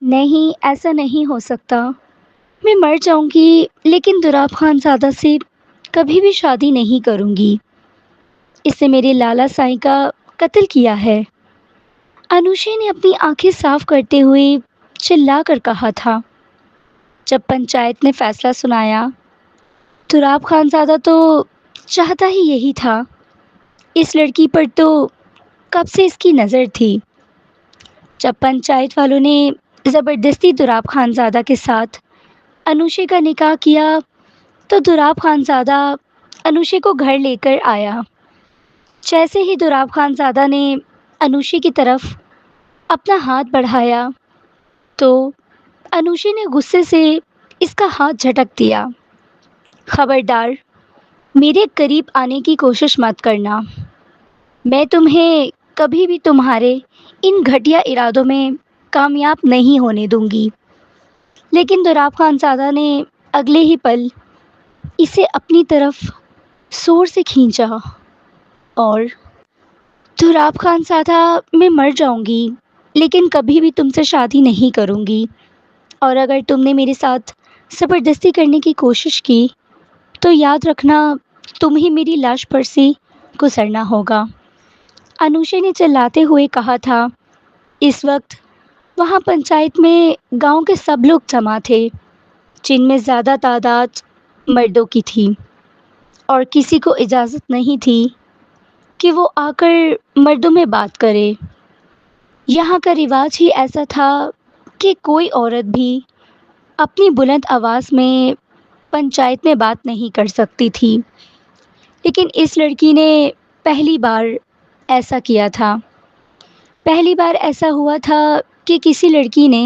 نہیں، ایسا نہیں ہو سکتا۔ میں مر جاؤں گی لیکن دراب خان زادہ سے کبھی بھی شادی نہیں کروں گی۔ اس نے میرے لالا سائیں کا قتل کیا ہے۔ انوشے نے اپنی آنکھیں صاف کرتے ہوئے چلا کر کہا تھا۔ جب پنچایت نے فیصلہ سنایا، تراب خان زادہ تو چاہتا ہی یہی تھا۔ اس لڑکی پر تو کب سے اس کی نظر تھی۔ جب پنچایت والوں نے زبردستی تراب خان زادہ کے ساتھ انوشے کا نکاح کیا تو تراب خان زادہ انوشے کو گھر لے کر آیا۔ جیسے ہی تراب خان زادہ نے انوشے کی طرف اپنا ہاتھ بڑھایا تو انوشے نے غصے سے اس کا ہاتھ جھٹک دیا۔ خبردار، میرے قریب آنے کی کوشش مت کرنا۔ میں تمہیں کبھی بھی تمہارے ان گھٹیا ارادوں میں کامیاب نہیں ہونے دوں گی۔ لیکن تراب خان زادہ نے اگلے ہی پل اسے اپنی طرف زور سے کھینچا اور تراب خان زادہ، میں مر جاؤں گی لیکن کبھی بھی تم سے شادی نہیں کروں گی، اور اگر تم نے میرے ساتھ زبردستی کرنے کی کوشش کی تو یاد رکھنا تمہیں میری لاش پر سے گزرنا ہوگا۔ انوشے نے چلاتے ہوئے کہا تھا۔ اس وقت وہاں پنچایت میں گاؤں کے سب لوگ جمع تھے، جن میں زیادہ تعداد مردوں کی تھی، اور کسی کو اجازت نہیں تھی کہ وہ آ کر مردوں میں بات کرے۔ یہاں کا رواج ہی ایسا تھا کہ کوئی عورت بھی اپنی بلند آواز میں پنچایت میں بات نہیں کر سکتی تھی، لیکن اس لڑکی نے پہلی بار ایسا کیا تھا۔ پہلی بار ایسا ہوا تھا کہ کسی لڑکی نے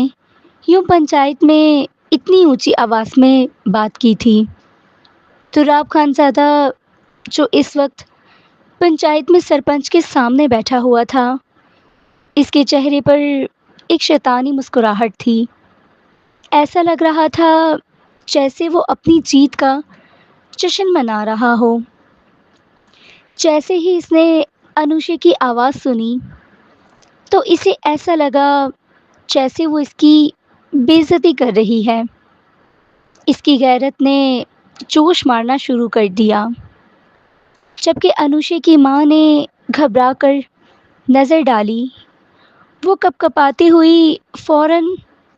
یوں پنچایت میں اتنی اونچی آواز میں بات کی تھی۔ تراب خان زادہ، جو اس وقت پنچایت میں سرپنچ کے سامنے بیٹھا ہوا تھا، اس کے چہرے پر ایک شیطانی مسکراہٹ تھی۔ ایسا لگ رہا تھا جیسے وہ اپنی جیت کا جشن منا رہا ہو۔ جیسے ہی اس نے انوشے کی آواز سنی تو اسے ایسا لگا جیسے وہ اس کی بے عزتی کر رہی ہے۔ اس کی غیرت نے جوش مارنا شروع کر دیا، جبکہ انوشے کی ماں نے گھبرا کر نظر ڈالی۔ وہ کپ کپاتی ہوئی فوراً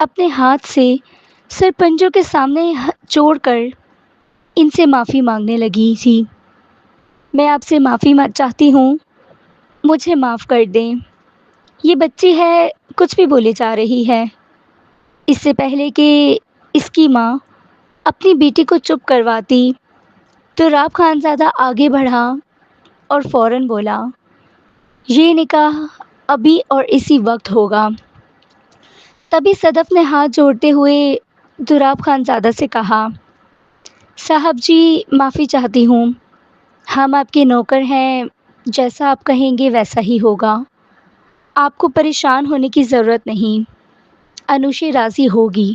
اپنے ہاتھ سے سرپنچوں کے سامنے جوڑ کر ان سے معافی مانگنے لگی تھی۔ میں آپ سے معافی چاہتی ہوں، مجھے معاف کر دیں۔ یہ بچی ہے، کچھ بھی بولے جا رہی ہے۔ اس سے پہلے کہ اس کی ماں اپنی بیٹی کو چپ کرواتی، تراب خان زادہ آگے بڑھا اور فوراً بولا، یہ نکاح ابھی اور اسی وقت ہوگا۔ تبھی صدف نے ہاتھ جوڑتے ہوئے تراب خان زادہ سے کہا، صاحب جی، معافی چاہتی ہوں، ہم آپ کے نوکر ہیں، جیسا آپ کہیں گے ویسا ہی ہوگا۔ آپ کو پریشان ہونے کی ضرورت نہیں، انوشے راضی ہوگی۔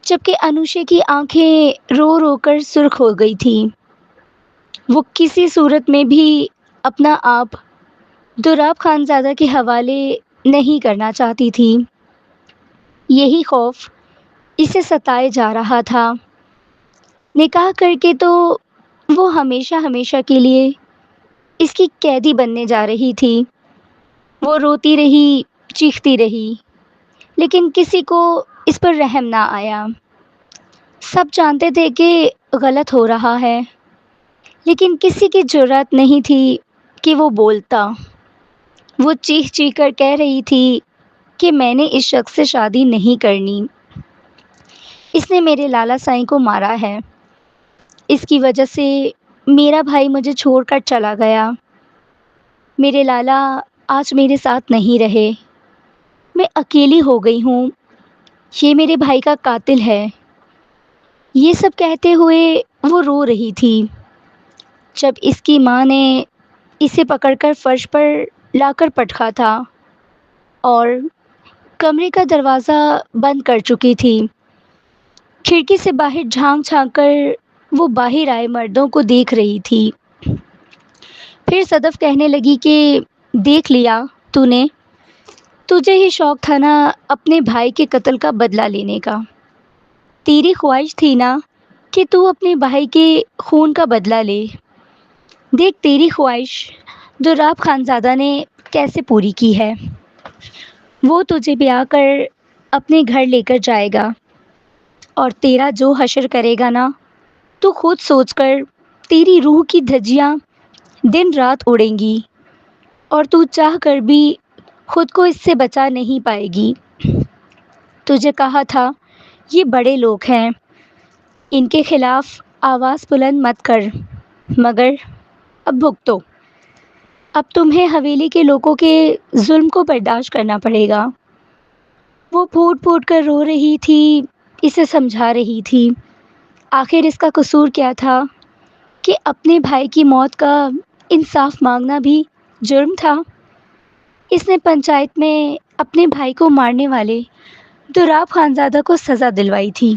جبکہ انوشے کی آنکھیں رو رو کر سرخ ہو گئی تھیں۔ وہ کسی صورت میں بھی اپنا آپ تراب خان زادہ کے حوالے نہیں کرنا چاہتی تھی۔ یہی خوف اسے ستائے جا رہا تھا۔ نکاح کر کے تو وہ ہمیشہ ہمیشہ کے لیے اس کی قیدی بننے جا رہی تھی۔ وہ روتی رہی، چیختی رہی، لیکن کسی کو اس پر رحم نہ آیا۔ سب جانتے تھے کہ غلط ہو رہا ہے، لیکن کسی کی جرأت نہیں تھی کہ وہ بولتا۔ وہ چیخ چیخ کر کہہ رہی تھی کہ میں نے اس شخص سے شادی نہیں کرنی۔ اس نے میرے لالا سائیں کو مارا ہے۔ اس کی وجہ سے میرا بھائی مجھے چھوڑ کر چلا گیا۔ میرے لالا آج میرے ساتھ نہیں رہے۔ میں اکیلی ہو گئی ہوں۔ یہ میرے بھائی کا قاتل ہے۔ یہ سب کہتے ہوئے وہ رو رہی تھی۔ جب اس کی ماں نے اسے پکڑ کر فرش پر لا کر پٹکا تھا اور کمرے کا دروازہ بند کر چکی تھی، کھڑکی سے باہر جھانک جھانک کر وہ باہر آئے مردوں کو دیکھ رہی تھی۔ پھر صدف کہنے لگی کہ دیکھ لیا تو نے، تجھے ہی شوق تھا نا اپنے بھائی کے قتل کا بدلہ لینے کا۔ تیری خواہش تھی نا کہ تو اپنے بھائی کے خون کا بدلہ لے۔ دیکھ تیری خواہش دراب خانزادہ نے کیسے پوری کی ہے۔ وہ تجھے بیاہ کر اپنے گھر لے کر جائے گا، اور تیرا جو حشر کرے گا نا، تو خود سوچ کر تیری روح کی دھجیاں دن رات اڑیں گی، اور تو چاہ کر بھی خود کو اس سے بچا نہیں پائے گی۔ تجھے کہا تھا یہ بڑے لوگ ہیں، ان کے خلاف آواز بلند مت کر، مگر اب بھگتو۔ اب تمہیں حویلی کے لوگوں کے ظلم کو برداشت کرنا پڑے گا۔ وہ پھوٹ پھوٹ کر رو رہی تھی، اسے سمجھا رہی تھی۔ آخر اس کا قصور کیا تھا کہ اپنے بھائی کی موت کا انصاف مانگنا بھی جرم تھا۔ اس نے پنچایت میں اپنے بھائی کو مارنے والے دراب خانزادہ کو سزا دلوائی تھی،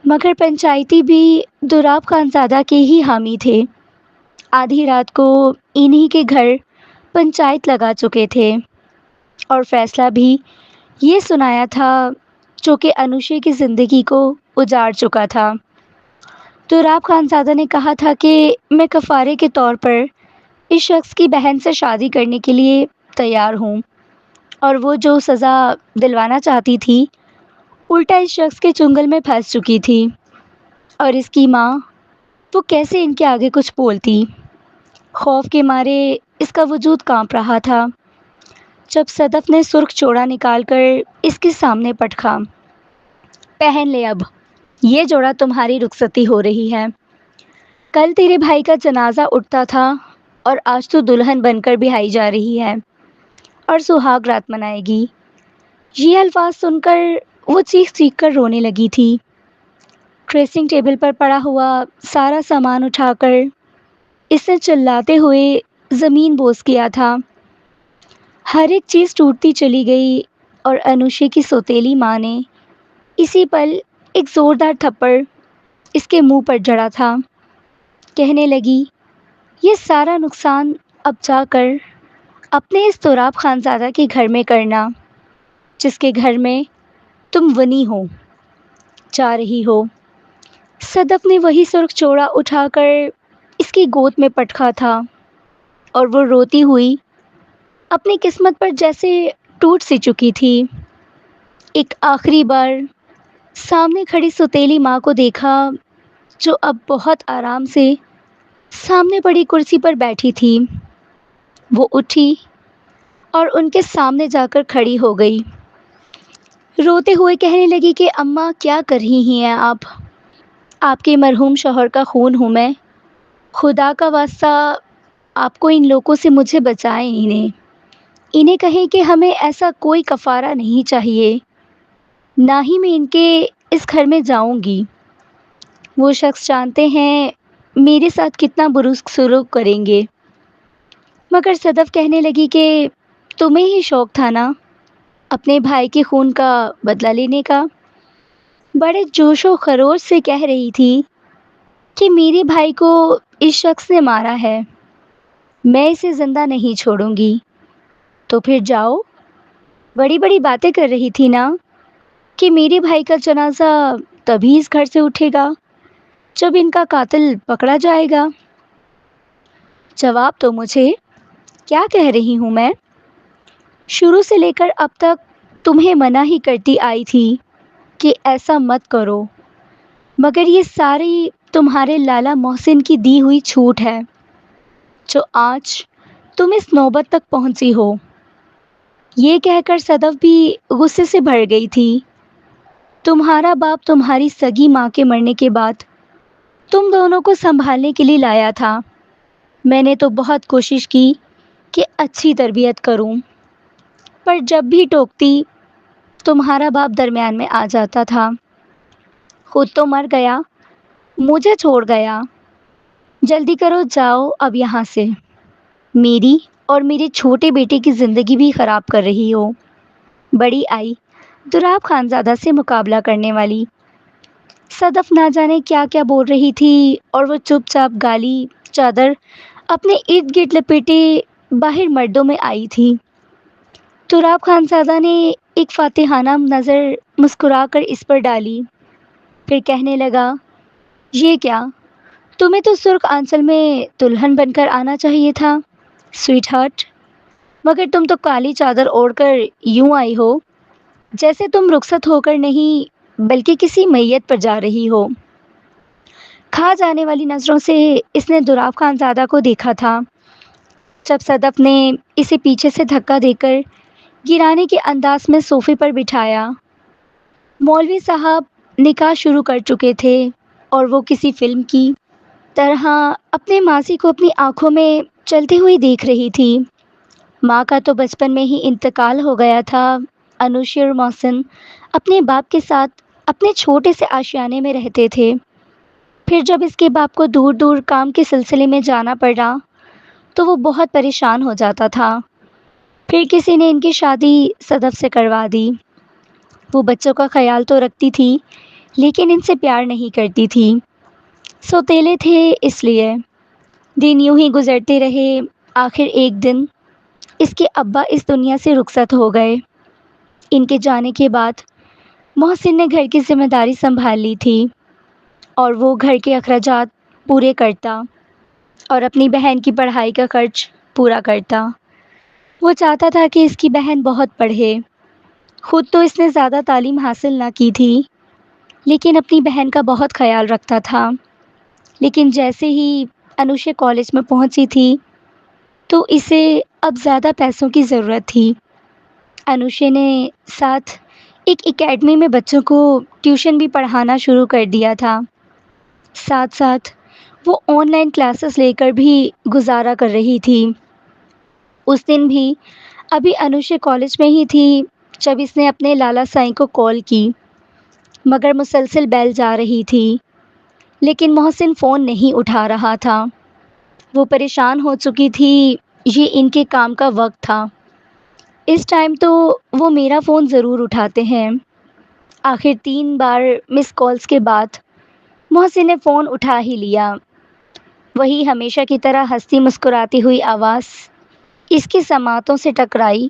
مگر پنچایتی بھی دراب خانزادہ کے ہی حامی تھے۔ آدھی رات کو انہی کے گھر پنچایت لگا چکے تھے، اور فیصلہ بھی یہ سنایا تھا جو کہ انوشے کی زندگی کو اجاڑ چکا تھا۔ دراب خانزادہ نے کہا تھا کہ میں کفارے کے طور پر اس شخص کی بہن سے شادی کرنے کے لیے تیار ہوں، اور وہ جو سزا دلوانا چاہتی تھی الٹا اس شخص کے چنگل میں پھنس چکی تھی، اور اس کی ماں، وہ کیسے ان کے آگے کچھ بولتی۔ خوف کے مارے اس کا وجود کانپ رہا تھا جب صدف نے سرخ چوڑا نکال کر اس کے سامنے پٹکا۔ پہن لے اب، یہ جوڑا تمہاری رخصتی ہو رہی ہے۔ کل تیرے بھائی کا جنازہ اٹھتا تھا، اور آج تو دلہن بن کر بیاہی جا رہی ہے اور سہاگ رات منائے گی۔ یہ الفاظ سن کر وہ چیخ چیخ کر رونے لگی تھی۔ ڈریسنگ ٹیبل پر پڑا ہوا سارا سامان اٹھا کر اس نے چلاتے ہوئے زمین بوس کیا تھا۔ ہر ایک چیز ٹوٹتی چلی گئی، اور انوشے کی سوتیلی ماں نے اسی پل ایک زوردار تھپڑ اس کے منہ پر جڑا تھا۔ کہنے لگی، یہ سارا نقصان اب جا کر اپنے اس دراب خانزادہ کے گھر میں کرنا، جس کے گھر میں تم ونی ہو، جا رہی ہو۔ صدف نے وہی سرخ چوڑا اٹھا کر اس کی گود میں پٹکا تھا، اور وہ روتی ہوئی اپنی قسمت پر جیسے ٹوٹ سی چکی تھی۔ ایک آخری بار سامنے کھڑی سوتیلی ماں کو دیکھا، جو اب بہت آرام سے سامنے پڑی کرسی پر بیٹھی تھی۔ وہ اٹھی اور ان کے سامنے جا کر کھڑی ہو گئی، روتے ہوئے کہنے لگی کہ اماں کیا کر رہی ہیں آپ کے مرحوم شوہر کا خون ہوں میں، خدا کا واسطہ آپ کو ان لوگوں سے مجھے بچائیں، انہیں کہیں کہ ہمیں ایسا کوئی کفارہ نہیں چاہیے، نہ ہی میں ان کے اس گھر میں جاؤں گی۔ وہ شخص جانتے ہیں میرے ساتھ کتنا برسک سلوک کریں گے۔ مگر صدف کہنے لگی کہ تمہیں ہی شوق تھا نا اپنے بھائی کے خون کا بدلہ لینے کا۔ بڑے جوش و خروش سے کہہ رہی تھی کہ میرے بھائی کو اس شخص نے مارا ہے، میں اسے زندہ نہیں چھوڑوں گی۔ تو پھر جاؤ، بڑی بڑی باتیں کر رہی تھی نا کہ میرے بھائی کا جنازہ تبھی اس گھر سے اٹھے گا جب ان کا قاتل پکڑا جائے گا۔ جواب تو مجھے، کیا کہہ رہی ہوں میں؟ شروع سے لے کر اب تک تمہیں منع ہی کرتی آئی تھی کہ ایسا مت کرو، مگر یہ ساری تمہارے لالا محسن کی دی ہوئی چھوٹ ہے جو آج تم اس نوبت تک پہنچی ہو۔ یہ کہہ کر صدف بھی غصے سے بھر گئی تھی۔ تمہارا باپ تمہاری سگی ماں کے مرنے کے بعد تم دونوں کو سنبھالنے کے لیے لایا تھا۔ میں نے تو بہت کوشش کی کہ اچھی تربیت کروں، پر جب بھی ٹوکتی تمہارا باپ درمیان میں آ جاتا تھا۔ خود تو مر گیا، مجھے چھوڑ گیا۔ جلدی کرو، جاؤ اب یہاں سے، میری اور میرے چھوٹے بیٹے کی زندگی بھی خراب کر رہی ہو۔ بڑی آئی دراب خانزادہ سے مقابلہ کرنے والی۔ صدف نہ جانے کیا کیا بول رہی تھی، اور وہ چپ چاپ گالی چادر اپنے ارد گرد لپیٹے باہر مردوں میں آئی تھی۔ تراب خانزادہ نے ایک فاتحانہ نظر مسکرا کر اس پر ڈالی، پھر کہنے لگا، یہ کیا؟ تمہیں تو سرخ آنچل میں دلہن بن کر آنا چاہیے تھا سویٹ ہارٹ، مگر تم تو کالی چادر اوڑھ کر یوں آئی ہو جیسے تم رخصت ہو کر نہیں بلکہ کسی میت پر جا رہی ہو۔ کھا جانے والی نظروں سے اس نے دوراب خانزادہ کو دیکھا تھا جب صدف نے اسے پیچھے سے دھکا دے کر گرانے کے انداز میں صوفے پر بٹھایا۔ مولوی صاحب نکاح شروع کر چکے تھے اور وہ کسی فلم کی طرح اپنے ماضی کو اپنی آنکھوں میں چلتی ہوئی دیکھ رہی تھی۔ ماں کا تو بچپن میں ہی انتقال ہو گیا تھا۔ انوشی اور محسن اپنے باپ کے ساتھ اپنے چھوٹے سے آشیانے میں رہتے تھے۔ پھر جب اس کے باپ کو دور دور کام کے سلسلے میں جانا پڑا تو وہ بہت پریشان ہو جاتا تھا۔ پھر کسی نے ان کی شادی صدف سے کروا دی۔ وہ بچوں کا خیال تو رکھتی تھی لیکن ان سے پیار نہیں کرتی تھی، سوتیلے تھے اس لیے۔ دن یوں ہی گزرتے رہے۔ آخر ایک دن اس کے ابا اس دنیا سے رخصت ہو گئے۔ ان کے جانے کے بعد محسن نے گھر کی ذمہ داری سنبھال لی تھی اور وہ گھر کے اخراجات پورے کرتا اور اپنی بہن کی پڑھائی کا خرچ پورا کرتا۔ وہ چاہتا تھا کہ اس کی بہن بہت پڑھے۔ خود تو اس نے زیادہ تعلیم حاصل نہ کی تھی لیکن اپنی بہن کا بہت خیال رکھتا تھا۔ لیکن جیسے ہی انوشے کالج میں پہنچی تھی تو اسے اب زیادہ پیسوں کی ضرورت تھی۔ انوشے نے ساتھ ایک اکیڈمی میں بچوں کو ٹیوشن بھی پڑھانا شروع کر دیا تھا۔ ساتھ ساتھ وہ آن لائن کلاسز لے کر بھی گزارا کر رہی تھی۔ اس دن بھی ابھی انوشے کالج میں ہی تھی جب اس نے اپنے لالا سائیں کو کال کی، مگر مسلسل بیل جا رہی تھی لیکن محسن فون نہیں اٹھا رہا تھا۔ وہ پریشان ہو چکی تھی۔ یہ ان کے کام کا وقت تھا، اس ٹائم تو وہ میرا فون ضرور اٹھاتے ہیں۔ آخر 3 بار مس کالز کے بعد محسن نے فون اٹھا ہی لیا۔ وہی ہمیشہ کی طرح ہنستی مسکراتی ہوئی آواز اس کی سماعتوں سے ٹکرائی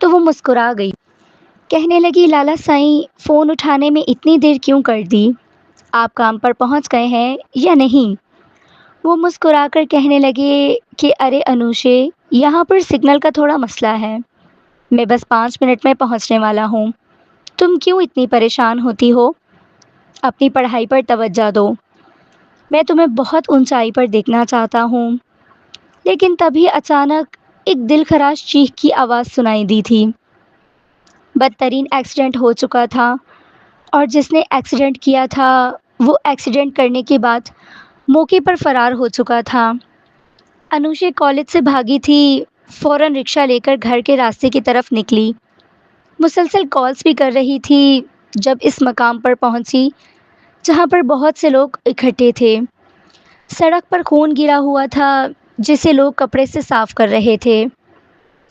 تو وہ مسکرا گئی۔ کہنے لگی، لالا سائیں فون اٹھانے میں اتنی دیر کیوں کر دی؟ آپ کام پر پہنچ گئے ہیں یا نہیں؟ وہ مسکرا کر کہنے لگے کہ ارے انوشے، یہاں پر سگنل کا تھوڑا مسئلہ ہے، میں بس 5 منٹ میں پہنچنے والا ہوں، تم کیوں اتنی پریشان ہوتی ہو؟ اپنی پڑھائی پر توجہ دو، میں تمہیں بہت اونچائی پر دیکھنا چاہتا ہوں۔ لیکن تبھی اچانک ایک دل خراش چیخ کی آواز سنائی دی تھی۔ بدترین ایکسیڈنٹ ہو چکا تھا اور جس نے ایکسیڈنٹ کیا تھا وہ ایکسیڈنٹ کرنے کے بعد موقع پر فرار ہو چکا تھا۔ انوشے کالج سے بھاگی تھی، فوراً رکشہ لے کر گھر کے راستے کی طرف نکلی۔ مسلسل کالز بھی کر رہی تھی جب اس مقام پر پہنچی جہاں پر بہت سے لوگ اکٹھے تھے۔ سڑک پر خون گرا ہوا تھا جسے لوگ کپڑے سے صاف کر رہے تھے۔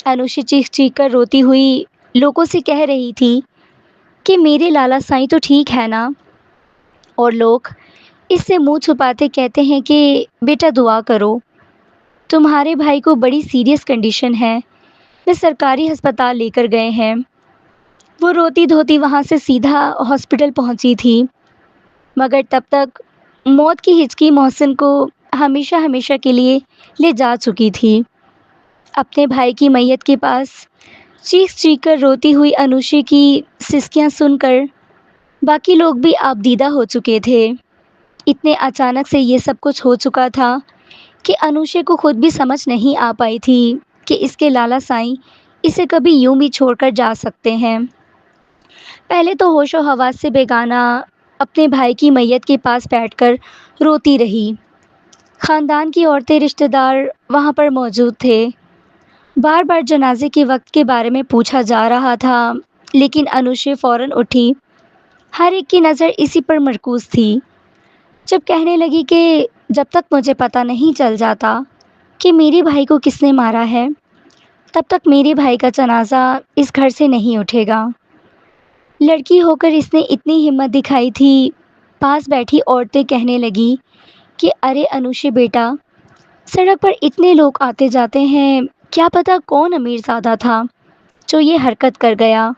انوشی چیخ چیخ کر روتی ہوئی لوگوں سے کہہ رہی تھی کہ میرے لالا سائیں تو ٹھیک ہے نا؟ اور لوگ اس سے منہ چھپاتے کہتے ہیں کہ بیٹا دعا کرو، تمہارے بھائی کو بڑی سیریس کنڈیشن ہے، وہ سرکاری ہسپتال لے کر گئے ہیں۔ وہ روتی دھوتی وہاں سے سیدھا ہاسپٹل پہنچی تھی، مگر تب تک موت کی ہچکی محسن کو ہمیشہ ہمیشہ کے لیے لے جا چکی تھی۔ اپنے بھائی کی میت کے پاس چیخ چیخ کر روتی ہوئی انوشی کی سسکیاں سن کر باقی لوگ بھی آبدیدہ ہو چکے تھے۔ اتنے اچانک سے یہ سب کچھ ہو چکا تھا کہ انوشے کو خود بھی سمجھ نہیں آ پائی تھی کہ اس کے لالا سائیں اسے کبھی یوں بھی چھوڑ کر جا سکتے ہیں۔ پہلے تو ہوش و حواس سے بیگانہ اپنے بھائی کی میت کے پاس بیٹھ کر روتی رہی۔ خاندان کی عورتیں، رشتہ دار وہاں پر موجود تھے۔ بار بار جنازے کے وقت کے بارے میں پوچھا جا رہا تھا لیکن انوشے فوراً اٹھی۔ ہر ایک کی نظر اسی پر مرکوز تھی۔ جب کہنے لگی کہ جب تک مجھے پتہ نہیں چل جاتا کہ میرے بھائی کو کس نے مارا ہے تب تک میرے بھائی کا جنازہ اس گھر سے نہیں اٹھے گا۔ لڑکی ہو کر اس نے اتنی ہمت دکھائی تھی۔ پاس بیٹھی عورتیں کہنے لگی کہ ارے انوشے بیٹا، سڑک پر اتنے لوگ آتے جاتے ہیں، کیا پتہ کون امیر زادہ تھا، جو یہ حرکت کر گیا،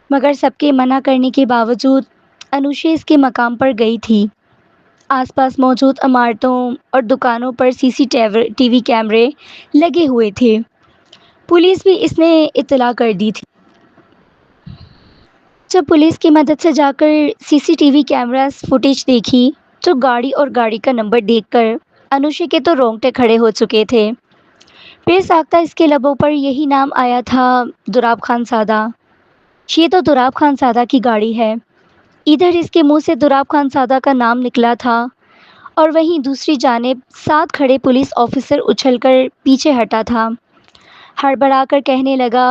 مگر سب کے منع کرنے کے باوجود انوشے اس کے مقام پر گئی تھی۔ آس پاس موجود عمارتوں اور دکانوں پر سی سی ٹی وی کیمرے لگے ہوئے تھے۔ پولیس بھی اس نے اطلاع کر دی تھی۔ جب پولیس کی مدد سے جا کر C C T V cameras footage دیکھی تو گاڑی اور گاڑی کا نمبر دیکھ کر انوشے کے تو رونگٹے کھڑے ہو چکے تھے۔ بے ساختہ اس کے لبوں پر یہی نام آیا تھا، دوراب خان سادہ۔ یہ تو دوراب خان سادہ کی گاڑی ہے۔ ادھر اس کے منہ سے دوراب خان سادہ کا نام نکلا تھا اور وہیں دوسری جانب ساتھ کھڑے پولیس آفیسر اچھل کر پیچھے ہٹا تھا۔ ہڑبڑا کر کہنے لگا،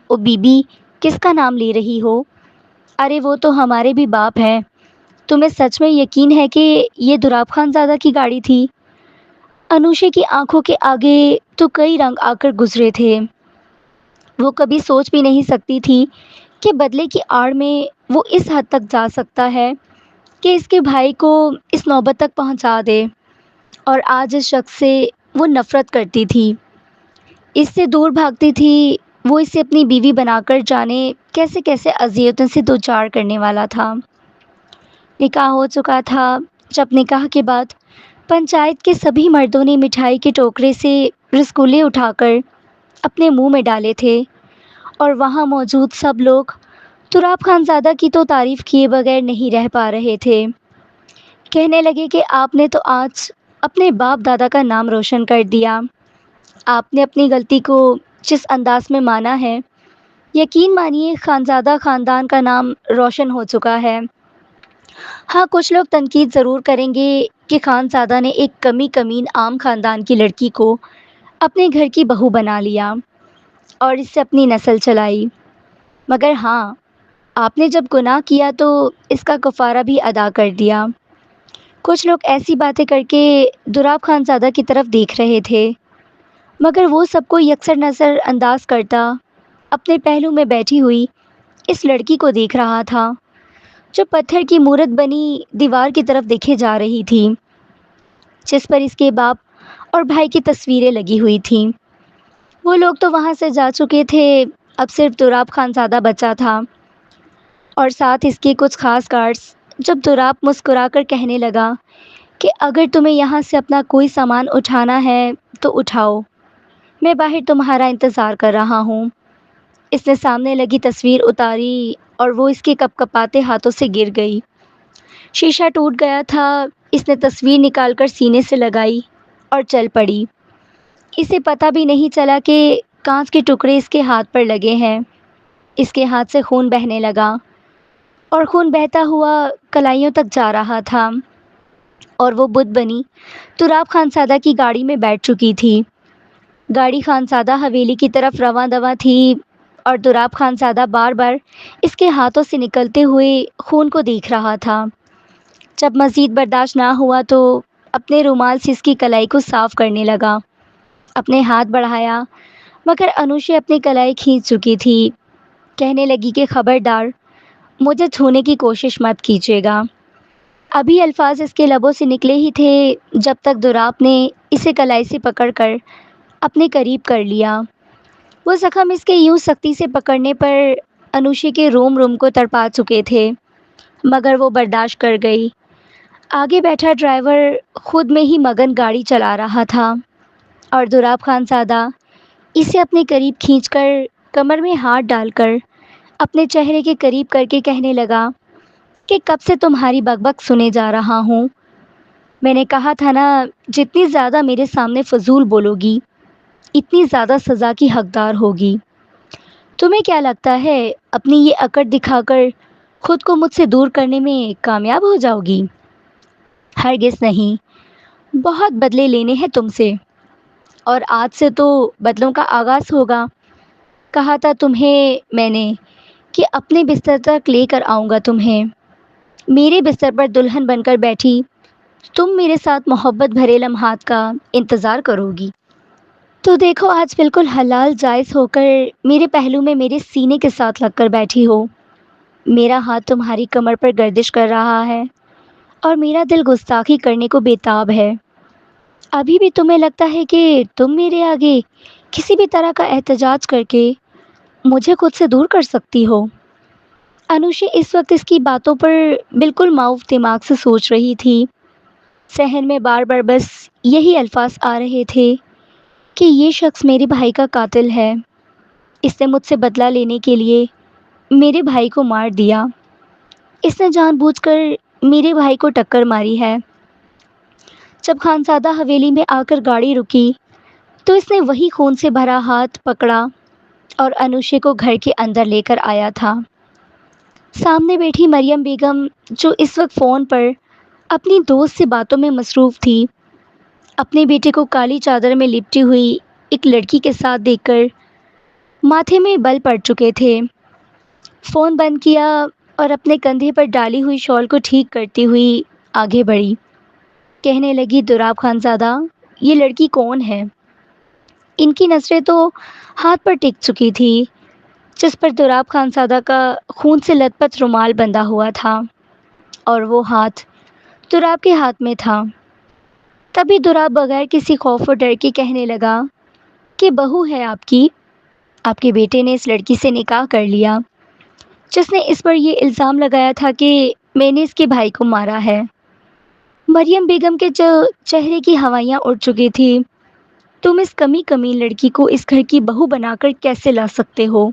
او بی بی، کس کا نام لے رہی ہو؟ ارے وہ تو ہمارے بھی باپ ہیں۔ تمہیں سچ میں یقین ہے کہ یہ دوراب خان زادہ کی گاڑی تھی؟ انوشے کی آنکھوں کے آگے تو کئی رنگ آ کر گزرے تھے۔ وہ کبھی سوچ بھی نہیں سکتی تھی کہ بدلے کی آڑ میں وہ اس حد تک جا سکتا ہے کہ اس کے بھائی کو اس نوبت تک پہنچا دے، اور آج اس شخص سے وہ نفرت کرتی تھی، اس سے دور بھاگتی تھی۔ وہ اسے اپنی بیوی بنا کر جانے کیسے کیسے اذیتوں سے دوچار کرنے والا تھا۔ نکاح ہو چکا تھا۔ جب نکاح کے بعد پنچایت کے سبھی مردوں نے مٹھائی کے ٹوکرے سے رسگلے اٹھا کر اپنے منہ میں ڈالے تھے، اور وہاں موجود سب لوگ تراب خان زادہ کی تو تعریف کیے بغیر نہیں رہ پا رہے تھے۔ کہنے لگے کہ آپ نے تو آج اپنے باپ دادا کا نام روشن کر دیا۔ آپ نے اپنی غلطی کو جس انداز میں مانا ہے، یقین مانیے خانزادہ خاندان کا نام روشن ہو چکا ہے۔ ہاں، کچھ لوگ تنقید ضرور کریں گے کہ خانزادہ نے ایک کمین عام خاندان کی لڑکی کو اپنے گھر کی بہو بنا لیا اور اس سے اپنی نسل چلائی، مگر ہاں، آپ نے جب گناہ کیا تو اس کا کفارہ بھی ادا کر دیا۔ کچھ لوگ ایسی باتیں کر کے دوراب خان زادہ کی طرف دیکھ رہے تھے، مگر وہ سب کو یکسر نظر انداز کرتا اپنے پہلو میں بیٹھی ہوئی اس لڑکی کو دیکھ رہا تھا، جو پتھر کی مورت بنی دیوار کی طرف دیکھے جا رہی تھی، جس پر اس کے باپ اور بھائی کی تصویریں لگی ہوئی تھیں۔ وہ لوگ تو وہاں سے جا چکے تھے، اب صرف دوراب خان زادہ بچا تھا، اور ساتھ اس کے کچھ خاص گارڈز۔ جب دوراب مسکرا کر کہنے لگا کہ اگر تمہیں یہاں سے اپنا کوئی سامان اٹھانا ہے تو اٹھاؤ، میں باہر تمہارا انتظار کر رہا ہوں۔ اس نے سامنے لگی تصویر اتاری اور وہ اس کے کپ کپاتے ہاتھوں سے گر گئی۔ شیشہ ٹوٹ گیا تھا۔ اس نے تصویر نکال کر سینے سے لگائی اور چل پڑی۔ اسے پتہ بھی نہیں چلا کہ کانچ کے ٹکڑے اس کے ہاتھ پر لگے ہیں۔ اس کے ہاتھ سے خون بہنے لگا، اور خون بہتا ہوا کلائیوں تک جا رہا تھا، اور وہ بت بنی تراب خان سادہ کی گاڑی میں بیٹھ چکی تھی۔ گاڑی خان سادہ حویلی کی طرف رواں دواں تھی، اور دوراب خان سادہ بار بار اس کے ہاتھوں سے نکلتے ہوئے خون کو دیکھ رہا تھا۔ جب مزید برداشت نہ ہوا تو اپنے رومال سے اس کی کلائی کو صاف کرنے لگا۔ اپنے ہاتھ بڑھایا، مگر انوشے اپنی کلائی کھینچ چکی تھی۔ کہنے لگی کہ خبردار، مجھے چھونے کی کوشش مت کیجیے گا۔ ابھی الفاظ اس کے لبوں سے نکلے ہی تھے جب تک دوراب نے اسے کلائی سے پکڑ کر اپنے قریب کر لیا۔ وہ زخم اس کے یوں سختی سے پکڑنے پر انوشے کے روم روم کو تڑپا چکے تھے، مگر وہ برداشت کر گئی۔ آگے بیٹھا ڈرائیور خود میں ہی مگن گاڑی چلا رہا تھا، اور دوراب خان سادہ اسے اپنے قریب کھینچ کر کمر میں ہاتھ ڈال کر اپنے چہرے کے قریب کر کے کہنے لگا کہ کب سے تمہاری بک بک سنے جا رہا ہوں۔ میں نے کہا تھا نا، جتنی زیادہ میرے سامنے فضول بولو گی، اتنی زیادہ سزا کی حقدار ہوگی۔ تمہیں کیا لگتا ہے اپنی یہ اکڑ دکھا کر خود کو مجھ سے دور کرنے میں کامیاب ہو جاؤ گی؟ ہرگز نہیں۔ بہت بدلے لینے ہیں تم سے، اور آج سے تو بدلوں کا آغاز ہوگا۔ کہا تھا تمہیں میں نے کہ اپنے بستر تک لے کر آؤں گا تمہیں۔ میرے بستر پر دلہن بن کر بیٹھی تم میرے ساتھ محبت بھرے لمحات کا انتظار کرو گی، تو دیکھو آج بالکل حلال جائز ہو کر میرے پہلو میں میرے سینے کے ساتھ لگ کر بیٹھی ہو۔ میرا ہاتھ تمہاری کمر پر گردش کر رہا ہے، اور میرا دل گستاخی کرنے کو بےتاب ہے۔ ابھی بھی تمہیں لگتا ہے کہ تم میرے آگے کسی بھی طرح کا احتجاج کر کے مجھے خود سے دور کر سکتی ہو؟ انوشی اس وقت اس کی باتوں پر بالکل معاف دماغ سے سوچ رہی تھی۔ ذہن میں بار بار بس یہی الفاظ آ رہے تھے کہ یہ شخص میرے بھائی کا قاتل ہے۔ اس نے مجھ سے بدلہ لینے کے لیے میرے بھائی کو مار دیا۔ اس نے جان بوجھ کر میرے بھائی کو ٹکر ماری ہے۔ جب خانزادہ حویلی میں آ کر گاڑی رکی تو اس نے وہی خون سے بھرا ہاتھ پکڑا اور انوشے کو گھر کے اندر لے کر آیا تھا۔ سامنے بیٹھی مریم بیگم جو اس وقت فون پر اپنی دوست سے باتوں میں مصروف تھی، اپنے بیٹے کو کالی چادر میں لپٹی ہوئی ایک لڑکی کے ساتھ دیکھ کر ماتھے میں بل پڑ چکے تھے۔ فون بند کیا اور اپنے کندھے پر ڈالی ہوئی شال کو ٹھیک کرتی ہوئی آگے بڑھی۔ کہنے لگی، دوراب خانزادہ، یہ لڑکی کون ہے؟ ان کی نظریں تو ہاتھ پر ٹک چکی تھی جس پر دوراب خانزادہ کا خون سے لت پت رومال بندھا ہوا تھا، اور وہ ہاتھ دوراب کے ہاتھ میں تھا۔ تبھی دوراب بغیر کسی خوف و ڈر کے کہنے لگا کہ بہو ہے آپ کے بیٹے نے اس لڑکی سے نکاح کر لیا جس نے اس پر یہ الزام لگایا تھا کہ میں نے اس کے بھائی کو مارا ہے۔ مریم بیگم کے چہرے کی ہوائیاں اڑ چکی تھی۔ تم اس کمی لڑکی کو اس گھر کی بہو بنا کر کیسے لا سکتے ہو؟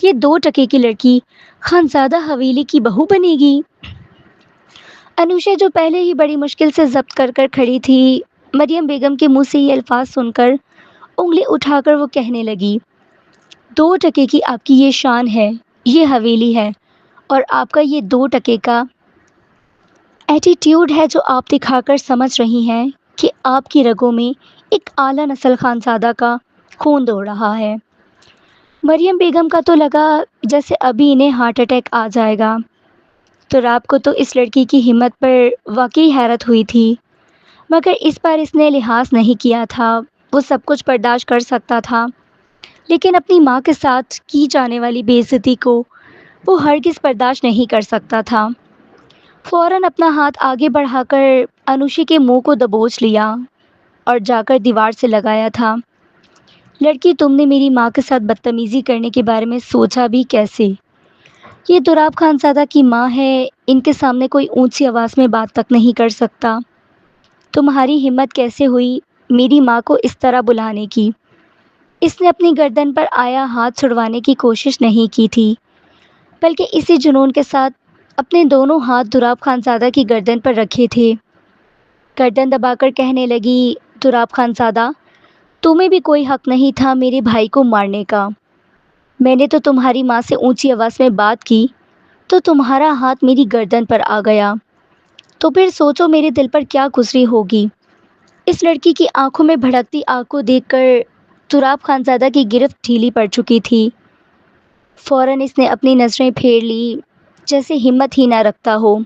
یہ 2 ٹکے کی لڑکی خانزادہ حویلی کی بہو بنے گی؟ انوشا جو پہلے ہی بڑی مشکل سے ضبط کر کر کھڑی تھی، مریم بیگم کے منہ سے یہ الفاظ سن کر انگلی اٹھا کر وہ کہنے لگی، 2 ٹکے کی آپ کی یہ شان ہے، یہ حویلی ہے، اور آپ کا یہ 2 ٹکے کا ایٹیٹیوڈ ہے جو آپ دکھا کر سمجھ رہی ہیں کہ آپ کی رگوں میں ایک اعلیٰ نسل خانزادہ کا خون دوڑ رہا ہے۔ مریم بیگم کا تو لگا جیسے ابھی انہیں ہارٹ اٹیک آ جائے گا۔ تو رات کو تو اس لڑکی کی ہمت پر واقعی حیرت ہوئی تھی، مگر اس بار اس نے لحاظ نہیں کیا تھا۔ وہ سب کچھ برداشت کر سکتا تھا، لیکن اپنی ماں کے ساتھ کی جانے والی بے عزتی کو وہ ہرگز برداشت نہیں کر سکتا تھا۔ فوراً اپنا ہاتھ آگے بڑھا کر انوشی کے منہ کو دبوچ لیا اور جا کر دیوار سے لگایا تھا۔ لڑکی، تم نے میری ماں کے ساتھ بدتمیزی کرنے کے بارے میں سوچا بھی کیسے؟ یہ دوراب خانزادہ کی ماں ہے، ان کے سامنے کوئی اونچی آواز میں بات تک نہیں کر سکتا۔ تمہاری ہمت کیسے ہوئی میری ماں کو اس طرح بلانے کی؟ اس نے اپنی گردن پر آیا ہاتھ چھڑوانے کی کوشش نہیں کی تھی، بلکہ اسی جنون کے ساتھ اپنے دونوں ہاتھ دوراب خانزادہ کی گردن پر رکھے تھے۔ گردن دبا کر کہنے لگی، دوراب خانزادہ، تمہیں بھی کوئی حق نہیں تھا میرے بھائی کو مارنے کا۔ میں نے تو تمہاری ماں سے اونچی آواز میں بات کی تو تمہارا ہاتھ میری گردن پر آ گیا، تو پھر سوچو میرے دل پر کیا گزری ہوگی۔ اس لڑکی کی آنکھوں میں بھڑکتی آگ کو دیکھ کر دوراب خانزادہ کی گرفت ڈھیلی پڑ چکی تھی۔ فوراً اس نے اپنی نظریں پھیر لی جیسے ہمت ہی نہ رکھتا ہو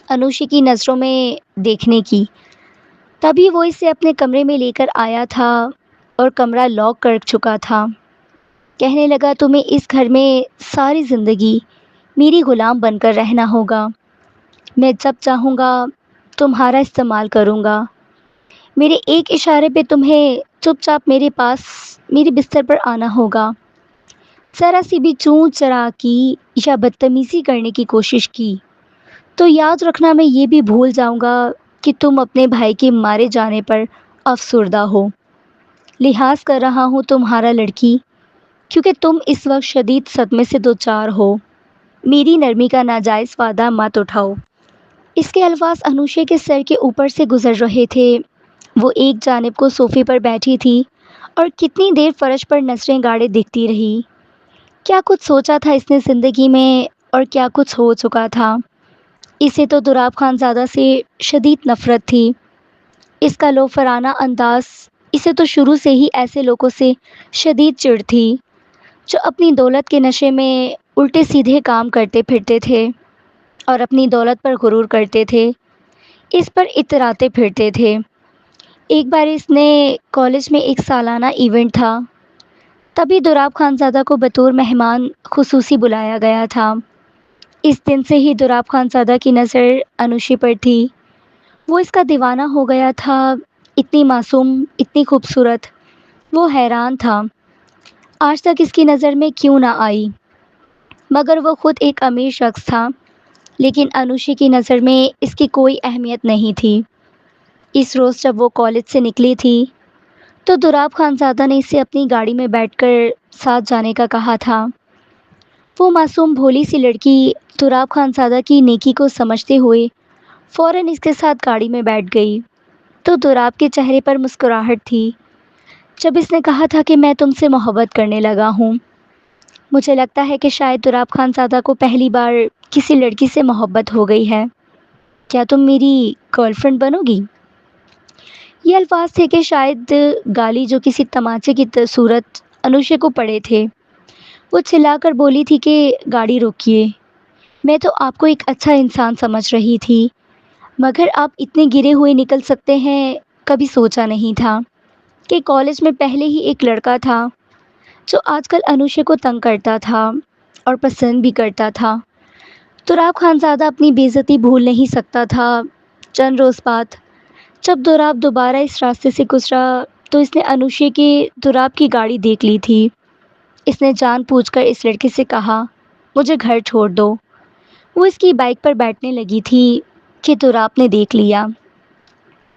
انوشی کی نظروں میں دیکھنے کی۔ تبھی وہ اسے اپنے کمرے میں لے کر آیا تھا اور کمرہ لاک کر چکا تھا۔ کہنے لگا، تمہیں اس گھر میں ساری زندگی میری غلام بن کر رہنا ہوگا۔ میں جب چاہوں گا تمہارا استعمال کروں گا۔ میرے ایک اشارے پہ تمہیں چپ چاپ میرے پاس میرے بستر پر آنا ہوگا۔ ذرا سی بھی چون چرا کی یا بدتمیزی کرنے کی کوشش کی تو یاد رکھنا میں یہ بھی بھول جاؤں گا کہ تم اپنے بھائی کے مارے جانے پر افسردہ ہو۔ لحاظ کر رہا ہوں تمہارا لڑکی، کیونکہ تم اس وقت شدید صدمے سے دوچار ہو۔ میری نرمی کا ناجائز فائدہ مت اٹھاؤ۔ اس کے الفاظ انوشے کے سر کے اوپر سے گزر رہے تھے۔ وہ ایک جانب کو صوفے پر بیٹھی تھی اور کتنی دیر فرش پر نظریں گاڑے دیکھتی رہی۔ کیا کچھ سوچا تھا اس نے زندگی میں، اور کیا کچھ ہو چکا تھا۔ اسے تو دوراب خانزادہ سے شدید نفرت تھی۔ اس کا لوفرانہ انداز، اسے تو شروع سے ہی ایسے لوگوں سے شدید چڑ تھی جو اپنی دولت کے نشے میں الٹے سیدھے کام کرتے پھرتے تھے اور اپنی دولت پر غرور کرتے تھے، اس پر اتراتے پھرتے تھے۔ ایک بار اس نے کالج میں ایک سالانہ ایونٹ تھا، تبھی دوراب خانزادہ کو بطور مہمان خصوصی بلایا گیا تھا۔ اس دن سے ہی دوراب خانزادہ کی نظر انوشی پر تھی۔ وہ اس کا دیوانہ ہو گیا تھا، اتنی معصوم، اتنی خوبصورت۔ وہ حیران تھا آج تک اس کی نظر میں کیوں نہ آئی، مگر وہ خود ایک امیر شخص تھا، لیکن انوشی کی نظر میں اس کی کوئی اہمیت نہیں تھی۔ اس روز جب وہ کالج سے نکلی تھی تو دوراب خانزادہ نے اسے اپنی گاڑی میں بیٹھ کر ساتھ جانے کا کہا تھا۔ وہ معصوم بھولی سی لڑکی دوراب خانزادہ کی نیکی کو سمجھتے ہوئے فوراً اس کے ساتھ گاڑی میں بیٹھ گئی تو دوراب کے چہرے پر مسکراہٹ تھی جب اس نے کہا تھا کہ میں تم سے محبت کرنے لگا ہوں۔ مجھے لگتا ہے کہ شاید دوراب خانزادہ کو پہلی بار کسی لڑکی سے محبت ہو گئی ہے۔ کیا تم میری گرل فرینڈ بنو گی؟ یہ الفاظ تھے کہ شاید گالی جو کسی تماچے کی صورت انوشے کو پڑے تھے۔ وہ چلا کر بولی تھی کہ گاڑی روکیے، میں تو آپ کو ایک اچھا انسان سمجھ رہی تھی، مگر آپ اتنے گرے ہوئے نکل سکتے ہیں کبھی سوچا نہیں تھا کہ کالج میں پہلے ہی ایک لڑکا تھا جو آج کل انوشے کو تنگ کرتا تھا اور پسند بھی کرتا تھا۔ دوراب خانزادہ اپنی بے عزتی بھول نہیں سکتا تھا۔ چند روز بعد جب دوراب دوبارہ اس راستے سے گزرا تو اس نے انوشے کے دوراب کی گاڑی دیکھ لی تھی۔ اس نے جان پوچھ کر اس لڑکے سے کہا، مجھے گھر چھوڑ دو۔ وہ اس کی بائک پر بیٹھنے لگی تھی کہ دوراب نے دیکھ لیا۔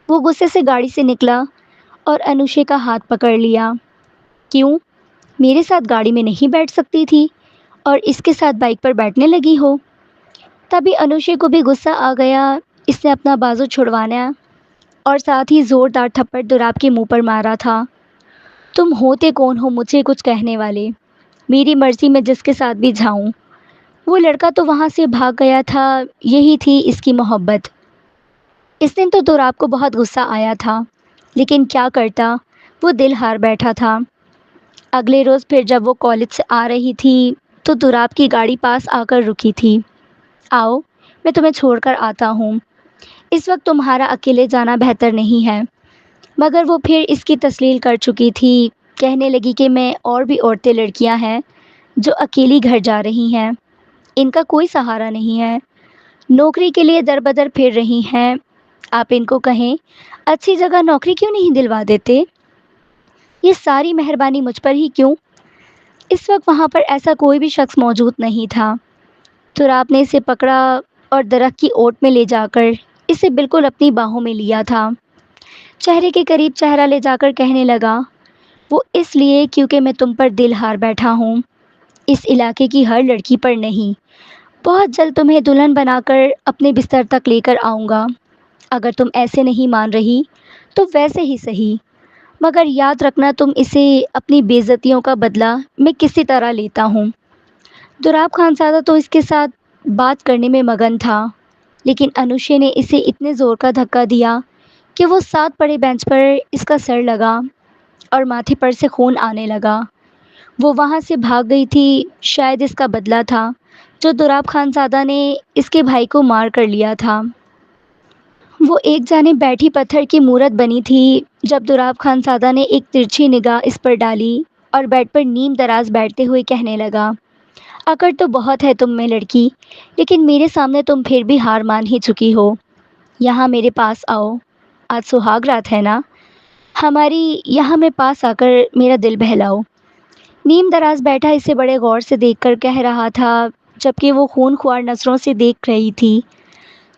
وہ غصے سے گاڑی سے نکلا اور انوشے کا ہاتھ پکڑ لیا۔ کیوں؟ میرے ساتھ گاڑی میں نہیں بیٹھ سکتی تھی اور اس کے ساتھ بائک پر بیٹھنے لگی ہو؟ تبھی انوشے کو بھی غصہ آ گیا۔ اس نے اپنا بازو چھڑوانا اور ساتھ ہی زوردار تھپڑ دوراب کے منہ پر مارا تھا۔ تم ہوتے کون ہو مجھے کچھ کہنے والے؟ میری مرضی میں جس کے ساتھ بھی جاؤں۔ وہ لڑکا تو وہاں سے بھاگ گیا تھا، یہی تھی اس کی محبت۔ اس دن تو دوراب کو بہت غصہ آیا تھا، لیکن کیا کرتا، وہ دل ہار بیٹھا تھا۔ اگلے روز پھر جب وہ کالج سے آ رہی تھی تو دوراب کی گاڑی پاس آ کر رکی تھی۔ آؤ، میں تمہیں چھوڑ کر آتا ہوں، اس وقت تمہارا اکیلے جانا بہتر نہیں ہے۔ مگر وہ پھر اس کی تسلیل کر چکی تھی، کہنے لگی کہ میں اور بھی عورتیں لڑکیاں ہیں جو اکیلی گھر جا رہی ہیں، ان کا کوئی سہارا نہیں ہے، نوکری کے لیے در بدر پھر رہی ہیں، آپ ان کو کہیں اچھی جگہ نوکری کیوں نہیں دلوا دیتے؟ یہ ساری مہربانی مجھ پر ہی کیوں؟ اس وقت وہاں پر ایسا کوئی بھی شخص موجود نہیں تھا۔ دوراب نے اسے پکڑا اور درخت کی اوٹ میں لے جا کر اسے بالکل اپنی باہوں میں لیا تھا۔ چہرے کے قریب چہرہ لے جا کر کہنے لگا، وہ اس لیے کیونکہ میں تم پر دل ہار بیٹھا ہوں، اس علاقے کی ہر لڑکی پر نہیں۔ بہت جلد تمہیں دلہن بنا کر اپنے بستر تک لے کر آؤں گا۔ اگر تم ایسے نہیں مان رہی تو ویسے ہی صحیح، مگر یاد رکھنا تم اسے اپنی بے عزتیوں کا بدلہ میں کسی طرح لیتا ہوں۔ دوراب خانزادہ تو اس کے ساتھ بات کرنے میں مگن تھا، لیکن انوشے نے اسے اتنے زور کا دھکا دیا کہ وہ ساتھ پڑے بینچ پر اس کا سر لگا اور ماتھے پر سے خون آنے لگا۔ وہ وہاں سے بھاگ گئی تھی، شاید اس کا بدلہ تھا جو دوراب خانزادہ نے اس کے بھائی کو مار کر لیا تھا۔ وہ ایک جانب بیٹھی پتھر کی مورت بنی تھی جب دوراب خانزادہ نے ایک ترچھی نگاہ اس پر ڈالی اور بیڈ پر نیم دراز بیٹھتے ہوئے کہنے لگا، اکڑ تو بہت ہے تم میں لڑکی، لیکن میرے سامنے تم پھر بھی ہار مان ہی چکی ہو۔ یہاں میرے پاس آؤ، آج سہاگ رات ہے نا، ہماری یہاں میں پاس آ کر میرا دل بہلاؤ۔ نیم دراز بیٹھا اسے بڑے غور سے دیکھ کر کہہ رہا تھا، جبکہ وہ خون خوار نظروں سے دیکھ رہی تھی۔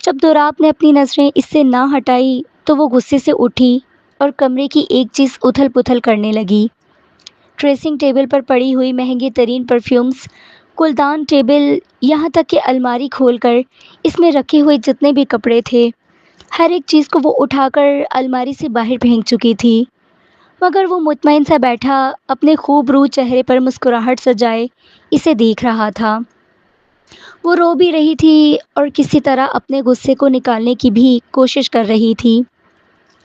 جب دوراب نے اپنی نظریں اس سے نہ ہٹائی تو وہ غصے سے اٹھی اور کمرے کی ایک چیز اتھل پتھل کرنے لگی۔ ڈریسنگ ٹیبل پر پڑی ہوئی مہنگی ترین پرفیومز، گلدان ٹیبل، یہاں تک کہ الماری کھول کر اس میں رکھے ہوئے جتنے بھی کپڑے تھے، ہر ایک چیز کو وہ اٹھا کر الماری سے باہر پھینک چکی تھی، مگر وہ مطمئن سا بیٹھا اپنے خوب رو چہرے پر مسکراہٹ سجائے اسے دیکھ رہا تھا۔ وہ رو بھی رہی تھی اور کسی طرح اپنے غصے کو نکالنے کی بھی کوشش کر رہی تھی۔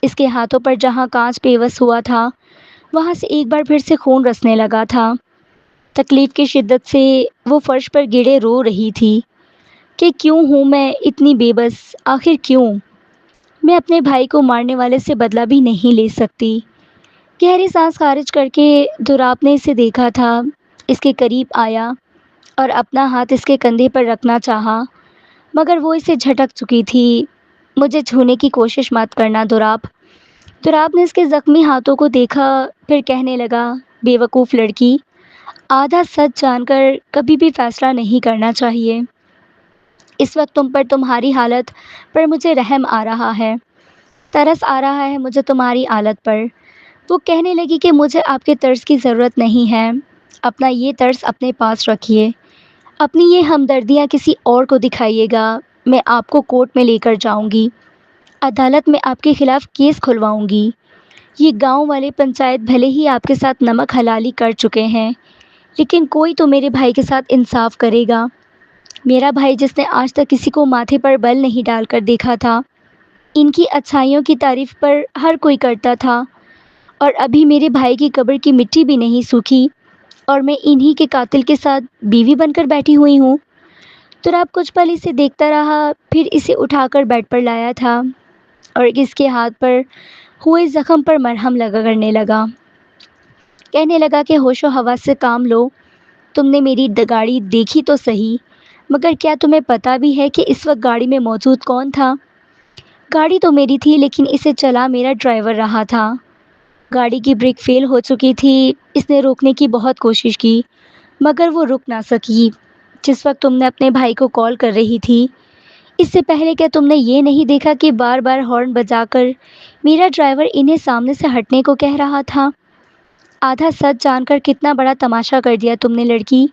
اس کے ہاتھوں پر جہاں کانچ پیوست ہوا تھا وہاں سے ایک بار پھر سے خون رسنے لگا تھا۔ تکلیف کی شدت سے وہ فرش پر گرے رو رہی تھی کہ کیوں ہوں میں اتنی بے بس، آخر کیوں؟ میں اپنے بھائی کو مارنے والے سے بدلہ بھی نہیں لے سکتی۔ گہری سانس خارج کر کے دوراب نے اسے دیکھا تھا، اس کے قریب آیا اور اپنا ہاتھ اس کے کندھے پر رکھنا چاہا، مگر وہ اسے جھٹک چکی تھی۔ مجھے چھونے کی کوشش مت کرنا دوراب۔ دوراب نے اس کے زخمی ہاتھوں کو دیکھا، پھر کہنے لگا، بے وقوف لڑکی، آدھا سچ جان کر کبھی بھی فیصلہ نہیں کرنا چاہیے۔ اس وقت تم پر تمہاری حالت پر مجھے رحم آ رہا ہے، ترس آ رہا ہے مجھے تمہاری حالت پر۔ وہ کہنے لگی کہ مجھے آپ کے طرز کی ضرورت نہیں ہے، اپنا یہ طرز اپنے پاس رکھیے، اپنی یہ ہمدردیاں کسی اور کو دکھائیے گا، میں آپ کو کورٹ میں لے کر جاؤں گی، عدالت میں آپ کے خلاف کیس کھلواؤں گی۔ یہ گاؤں والے پنچایت بھلے ہی آپ کے ساتھ نمک حلالی کر چکے ہیں، لیکن کوئی تو میرے بھائی کے ساتھ انصاف کرے گا۔ میرا بھائی جس نے آج تک کسی کو ماتھے پر بل نہیں ڈال کر دیکھا تھا، ان کی اچھائیوں کی تعریف پر ہر کوئی کرتا تھا، اور ابھی میرے بھائی کی قبر کی مٹی بھی نہیں سوکھی اور میں انہی کے قاتل کے ساتھ بیوی بن کر بیٹھی ہوئی ہوں۔ تراب کچھ پل اسے دیکھتا رہا، پھر اسے اٹھا کر بیڈ پر لایا تھا اور اس کے ہاتھ پر ہوئے زخم پر مرہم لگا کرنے لگا۔ کہنے لگا کہ ہوش و حواس سے کام لو، تم نے میری گاڑی دیکھی تو صحیح، مگر کیا تمہیں پتہ بھی ہے کہ اس وقت گاڑی میں موجود کون تھا؟ گاڑی تو میری تھی لیکن اسے چلا میرا ڈرائیور رہا تھا۔ گاڑی کی بریک فیل ہو چکی تھی، اس نے روکنے کی بہت کوشش کی مگر وہ رک نہ سکی۔ جس وقت تم نے اپنے بھائی کو کال کر رہی تھی، اس سے پہلے کیا تم نے یہ نہیں دیکھا کہ بار بار ہارن بجا کر میرا ڈرائیور انہیں سامنے سے ہٹنے کو کہہ رہا تھا؟ آدھا سچ جان کر کتنا بڑا تماشا کر دیا تم نے لڑکی،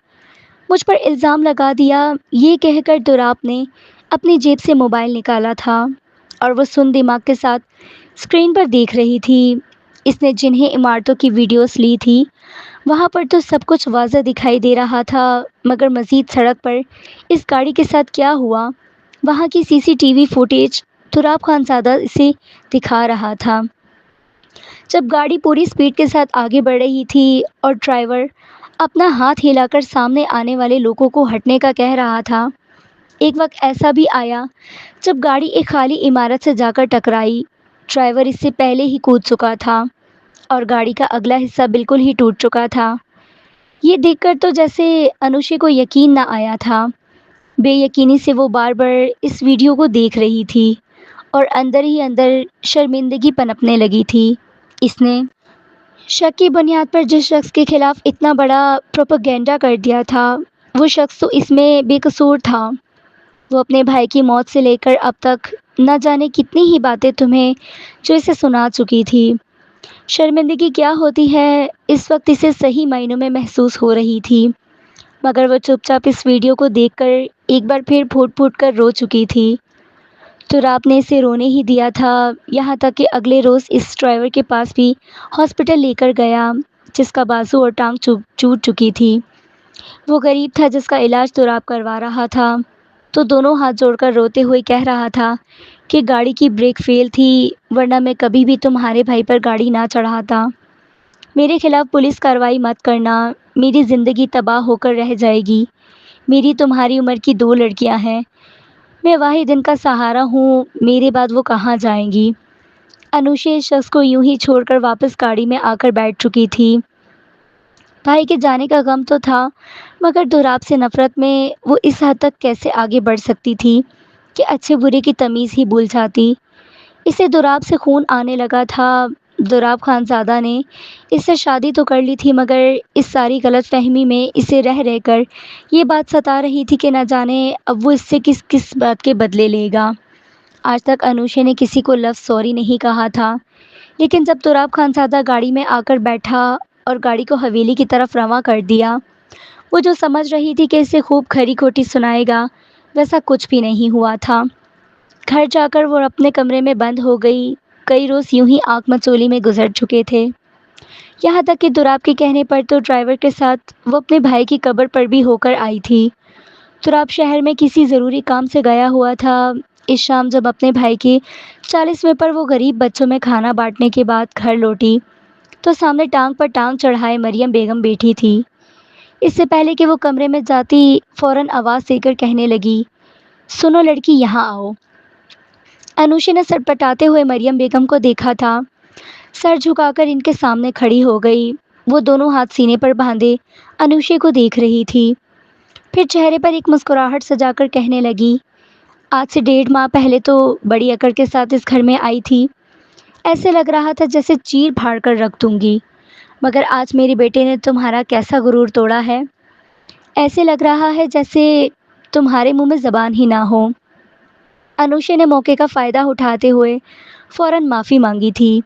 مجھ پر الزام لگا دیا۔ یہ کہہ کر دوراپ نے اپنی جیب سے موبائل نکالا تھا اور وہ سن دماغ کے ساتھ اسکرین پر دیکھ رہی تھی۔ اس نے جنہیں عمارتوں کی ویڈیوز لی تھی وہاں پر تو سب کچھ واضح دکھائی دے رہا تھا، مگر مزید سڑک پر اس گاڑی کے ساتھ کیا ہوا، وہاں کی سی سی ٹی وی فوٹیج تراب خانزادہ اسے دکھا رہا تھا۔ جب گاڑی پوری سپیڈ کے ساتھ آگے بڑھ رہی تھی اور ڈرائیور اپنا ہاتھ ہلا کر سامنے آنے والے لوگوں کو ہٹنے کا کہہ رہا تھا، ایک وقت ایسا بھی آیا جب گاڑی ایک خالی عمارت سے جا کر ٹکرائی۔ ڈرائیور اس سے پہلے ہی کود چکا تھا اور گاڑی کا اگلا حصہ بالکل ہی ٹوٹ چکا تھا۔ یہ دیکھ کر تو جیسے انوشے کو یقین نہ آیا تھا، بے یقینی سے وہ بار بار اس ویڈیو کو دیکھ رہی تھی اور اندر ہی اندر شرمندگی پنپنے لگی تھی۔ اس نے شک کی بنیاد پر جس شخص کے خلاف اتنا بڑا پروپیگنڈا کر دیا تھا، وہ شخص تو اس میں بے قصور تھا۔ وہ اپنے بھائی کی موت سے لے کر اب تک نہ جانے کتنی ہی باتیں تمہیں جو اسے سنا چکی تھی۔ شرمندگی کیا ہوتی ہے اس وقت اسے صحیح معنوں میں محسوس ہو رہی تھی، مگر وہ چپ چاپ اس ویڈیو کو دیکھ کر ایک بار پھر پھوٹ پھوٹ کر رو چکی تھی۔ تو رات نے اسے رونے ہی دیا تھا، یہاں تک کہ اگلے روز اس ڈرائیور کے پاس بھی ہاسپٹل لے کر گیا جس کا بازو اور ٹانگ ٹوٹ چکی تھی۔ وہ غریب تھا جس کا علاج تراب کروا رہا تھا، تو دونوں ہاتھ جوڑ کر روتے ہوئے کہہ رہا تھا کہ گاڑی کی بریک فیل تھی، ورنہ میں کبھی بھی تمہارے بھائی پر گاڑی نہ چڑھاتا۔ میرے خلاف پولیس کارروائی مت کرنا، میری زندگی تباہ ہو کر رہ جائے گی۔ میری تمہاری عمر کی 2 لڑکیاں ہیں، میں واحد ان کا سہارا ہوں، میرے بعد وہ کہاں جائیں گی؟ انوشے اس شخص کو یوں ہی چھوڑ کر واپس گاڑی میں آ کر بیٹھ چکی تھی۔ بھائی کے جانے کا غم تو تھا، مگر دوراپ سے نفرت میں وہ اس حد تک کیسے آگے بڑھ سکتی تھی کہ اچھے برے کی تمیز ہی بھول جاتی۔ اسے دوراپ سے خون آنے لگا تھا۔ دوراپ خانزادہ نے اس سے شادی تو کر لی تھی، مگر اس ساری غلط فہمی میں اسے رہ رہ کر یہ بات ستا رہی تھی کہ نہ جانے اب وہ اس سے کس کس بات کے بدلے لے گا۔ آج تک انوشے نے کسی کو لفظ سوری نہیں کہا تھا، لیکن جب تراب خانزادہ گاڑی میں آ کر بیٹھا اور گاڑی کو حویلی کی طرف رواں کر دیا، وہ جو سمجھ رہی تھی کہ اسے خوب کھری کھوٹی سنائے گا، ویسا کچھ بھی نہیں ہوا تھا۔ گھر جا کر وہ اپنے کمرے میں بند ہو گئی۔ کئی روز یوں ہی آنکھ مچولی میں گزر چکے تھے، یہاں تک کہ دوراپ کے کہنے پر تو ڈرائیور کے ساتھ وہ اپنے بھائی کی قبر پر بھی ہو کر آئی تھی۔ دوراپ شہر میں کسی ضروری کام سے گیا ہوا تھا۔ اس شام جب اپنے بھائی کے 40ویں پر وہ غریب بچوں میں کھانا بانٹنے کے بعد گھر لوٹی تو سامنے ٹانگ پر ٹانگ چڑھائے مریم بیگم بیٹھی تھی۔ اس سے پہلے کہ وہ کمرے میں جاتی فوراً آواز دے کر کہنے لگی، سنو لڑکی یہاں آؤ۔ انوشے نے سٹپٹاتے ہوئے مریم بیگم کو دیکھا تھا، سر جھکا کر ان کے سامنے کھڑی ہو گئی۔ وہ دونوں ہاتھ سینے پر باندھے انوشے کو دیکھ رہی تھی، پھر چہرے پر ایک مسکراہٹ سجا کر کہنے لگی، آج سے 1.5 ماہ پہلے تو بڑی اکڑ کے ساتھ اس گھر میں آئی تھی، ایسے لگ رہا تھا جیسے چیر پھاڑ کر رکھ دوں گی، مگر آج میرے بیٹے نے تمہارا کیسا غرور توڑا ہے؟ ایسے لگ رہا ہے جیسے تمہارے منہ میں زبان ہی نہ ہو۔ انوشے نے موقع کا فائدہ اٹھاتے ہوئے فوراً معافی مانگی تھی۔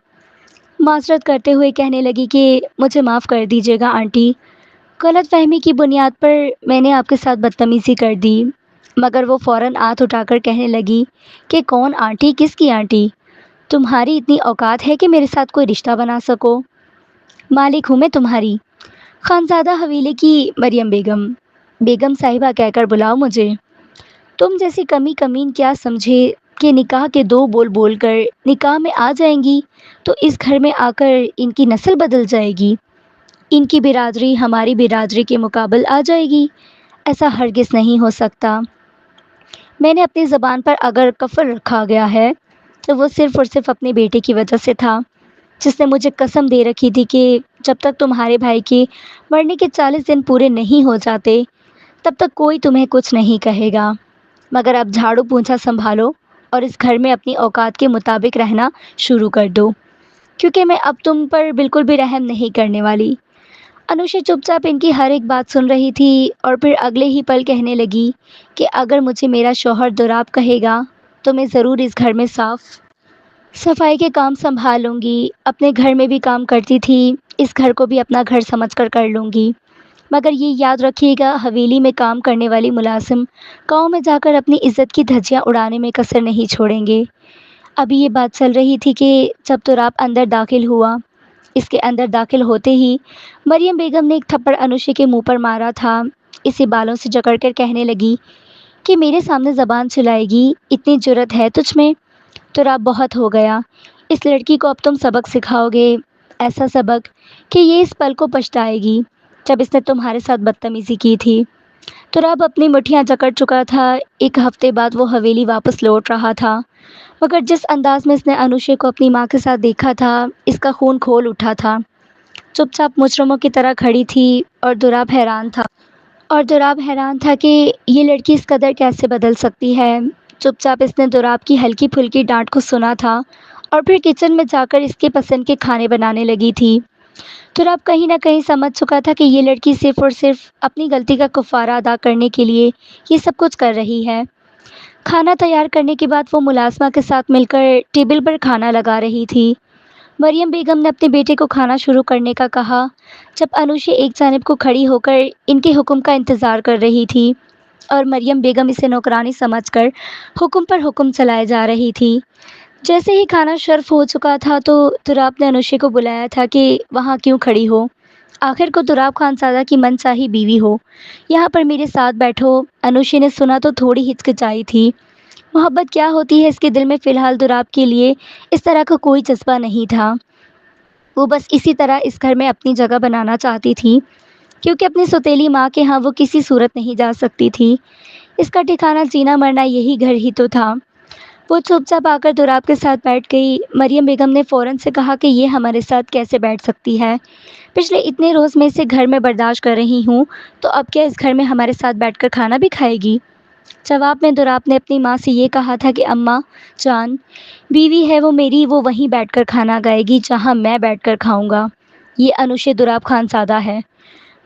معذرت کرتے ہوئے کہنے لگی کہ مجھے معاف کر دیجیے گا آنٹی، غلط فہمی کی بنیاد پر میں نے آپ کے ساتھ بدتمیزی کر دی۔ مگر وہ فوراً ہاتھ اٹھا کر کہنے لگی کہ کون آنٹی؟ کس کی آنٹی؟ تمہاری اتنی اوقات ہے کہ میرے ساتھ کوئی رشتہ بنا سکو؟ مالک ہوں میں تمہاری، خانزادہ حویلی کی مریم بیگم۔ بیگم صاحبہ کہہ کر بلاؤ مجھے۔ تم جیسی کمی کمین کیا سمجھے کہ نکاح کے دو بول بول کر نکاح میں آ جائیں گی تو اس گھر میں آ کر ان کی نسل بدل جائے گی، ان کی برادری ہماری برادری کے مقابل آ جائے گی؟ ایسا ہرگز نہیں ہو سکتا۔ میں نے اپنی زبان پر اگر کفر رکھا گیا ہے تو وہ صرف اور صرف اپنے بیٹے کی وجہ سے تھا، جس نے مجھے قسم دے رکھی تھی کہ جب تک تمہارے بھائی کے مرنے کے 40 دن پورے نہیں ہو جاتے تب تک کوئی تمہیں کچھ نہیں کہے گا۔ مگر اب جھاڑو پونچھا سنبھالو اور اس گھر میں اپنی اوقات کے مطابق رہنا شروع کر دو، کیونکہ میں اب تم پر بالکل بھی رحم نہیں کرنے والی۔ انوشا چپ چاپ ان کی ہر ایک بات سن رہی تھی اور پھر اگلے ہی پل کہنے لگی کہ اگر مجھے میرا شوہر دوراب کہے گا تو میں ضرور اس گھر میں صفائی کے کام سنبھال لوں گی۔ اپنے گھر میں بھی کام کرتی تھی، اس گھر کو بھی اپنا گھر سمجھ کر کر لوں گی۔ مگر یہ یاد رکھیے گا، حویلی میں کام کرنے والی ملازم گاؤں میں جا کر اپنی عزت کی دھجیاں اڑانے میں کسر نہیں چھوڑیں گے۔ ابھی یہ بات چل رہی تھی کہ جب تراب اندر داخل ہوا، اس کے اندر داخل ہوتے ہی مریم بیگم نے ایک تھپڑ انوشے کے منہ پر مارا تھا۔ اسے بالوں سے جکڑ کر کہنے لگی کہ میرے سامنے زبان چلائے گی؟ اتنی جرأت ہے تجھ میں؟ تراب بہت ہو گیا، اس لڑکی کو اب تم سبق سکھاؤ گے، ایسا سبق کہ یہ اس پل کو پچھتائے گی جب اس نے تمہارے ساتھ بدتمیزی کی تھی۔ تراب اپنی مٹھیاں جکڑ چکا تھا۔ ایک ہفتے بعد وہ حویلی واپس لوٹ رہا تھا، مگر جس انداز میں اس نے انوشے کو اپنی ماں کے ساتھ دیکھا تھا، اس کا خون کھول اٹھا تھا۔ چپ چاپ مجرموں کی طرح کھڑی تھی اور دوراب حیران تھا کہ یہ لڑکی اس قدر کیسے بدل سکتی ہے۔ چپ چاپ اس نے دوراب کی ہلکی پھلکی ڈانٹ کو سنا تھا اور پھر کچن میں جا کر اس کے پسند کے کھانے بنانے لگی تھی۔ دوراب کہیں نہ کہیں سمجھ چکا تھا کہ یہ لڑکی صرف اور صرف اپنی غلطی کا کفارہ ادا کرنے کے لیے یہ سب کچھ کر رہی ہے۔ کھانا تیار کرنے کے بعد وہ ملازمہ کے ساتھ مل کر ٹیبل پر کھانا لگا رہی تھی۔ مریم بیگم نے اپنے بیٹے کو کھانا شروع کرنے کا کہا، جب انوشے ایک جانب کو کھڑی ہو کر ان کے حکم کا انتظار کر رہی تھی اور مریم بیگم اسے نوکرانی سمجھ کر حکم پر حکم چلائے جا رہی تھی۔ جیسے ہی کھانا شرف ہو چکا تھا تو تراب نے انوشے کو بلایا تھا کہ وہاں کیوں کھڑی ہو؟ آخر کو تراب خانزادہ کی من چاہی بیوی ہو، یہاں پر میرے ساتھ بیٹھو۔ انوشے نے سنا تو تھوڑی ہچکچائی تھی۔ محبت کیا ہوتی ہے اس کے دل میں فی الحال دوراب کے لیے اس طرح کا کوئی جذبہ نہیں تھا۔ وہ بس اسی طرح اس گھر میں اپنی جگہ بنانا چاہتی تھی، کیونکہ اپنی سوتیلی ماں کے ہاں وہ کسی صورت نہیں جا سکتی تھی۔ اس کا ٹھکانہ جینا مرنا یہی گھر ہی تو تھا۔ وہ چپ چاپ آ کر دوراب کے ساتھ بیٹھ گئی۔ مریم بیگم نے فوراً سے کہا کہ یہ ہمارے ساتھ کیسے بیٹھ سکتی ہے؟ پچھلے اتنے روز میں اسے گھر میں برداشت کر رہی ہوں، تو اب کیا اس گھر میں ہمارے ساتھ بیٹھ کر کھانا بھی کھائے گی؟ جواب میں دوراب نے اپنی ماں سے یہ کہا تھا کہ اماں جان، بیوی ہے وہ میری، وہ وہیں بیٹھ کر کھانا گائے گی جہاں میں بیٹھ کر کھاؤں گا۔ یہ انوشے دوراب خانزادہ ہے۔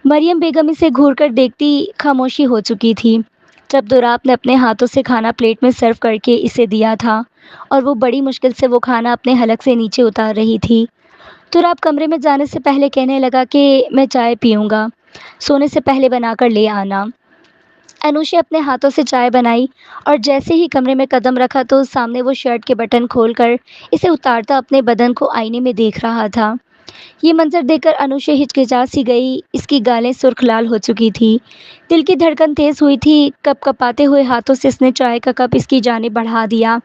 مریم بیگم اسے گھور کر دیکھتی خاموشی ہو چکی تھی جب دوراب نے اپنے ہاتھوں سے کھانا پلیٹ میں سرو کر کے اسے دیا تھا اور وہ بڑی مشکل سے وہ کھانا اپنے حلق سے نیچے اتار رہی تھی۔ دوراب کمرے میں جانے سے پہلے کہنے لگا کہ میں چائے پیوں گا، سونے سے پہلے بنا کر لے آنا۔ انوشے اپنے ہاتھوں سے چائے بنائی اور جیسے ہی کمرے میں قدم رکھا تو سامنے وہ شرٹ کے بٹن کھول کر اسے اتارتا اپنے بدن کو آئینے میں دیکھ رہا تھا۔ یہ منظر دیکھ کر انوشے ہچکچا سی گئی۔ اس کی گالیں سرخ لال ہو چکی تھی، دل کی دھڑکن تیز ہوئی تھی۔ کپ کپاتے ہوئے ہاتھوں سے اس نے چائے کا کپ اس کی جانب بڑھا دیا۔